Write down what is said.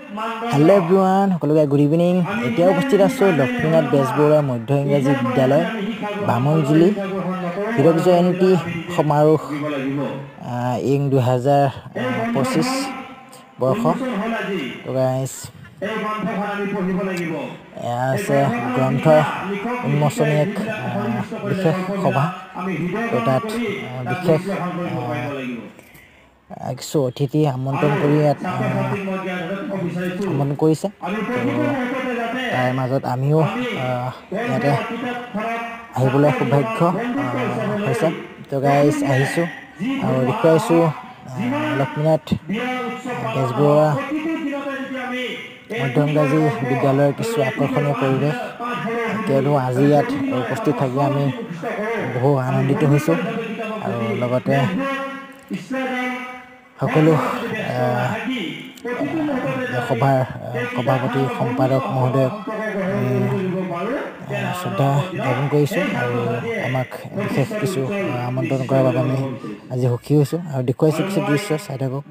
Hello everyone, সকলোকে good evening. এতিয়া উপস্থিত আছো লক্ষ্মীনাথ বেজবৰুৱা মধ্য ইংৰাজী বিদ্যালয় বামনজুলি হীৰক জয়ন্তী সমাৰোহ ইং 2025 বৰ্ষ তো গাইস আছে গ্ৰন্থ উন্মোচনী এক বিশেষ সভা তো তাত বিশেষ কিছু অতিথি আমন্ত্ৰণ কৰি আমন্ত্ৰণ কৰিছে তাৰ মাজত আমিও ইয়াতে আহিবলৈ সৌভাগ্য হৈছে তো গাইস আহিছো আৰু দেখুৱাইছো লক্ষ্মীনাথ বেজবৰুৱা মধ্য ইংৰাজী বিদ্যালয়ৰ কিছু আকৰ্ষণীয় পৰিৱেশ কিয়নো আজি ইয়াত উপস্থিত থাকি আমি বহু আনন্দিত হৈছো আৰু লগতে সকলো সভাপতি সম্পাদক মহোদয়ক শ্ৰদ্ধা জ্ঞাপন কৰিছোঁ আৰু আমাক বিশেষ কিছু আমন্ত্ৰণ কৰাৰ বাবে আমি আজি সুখী হৈছোঁ আৰু দেখুৱাইছোঁ কিছু দৃশ্য চাই থাকক।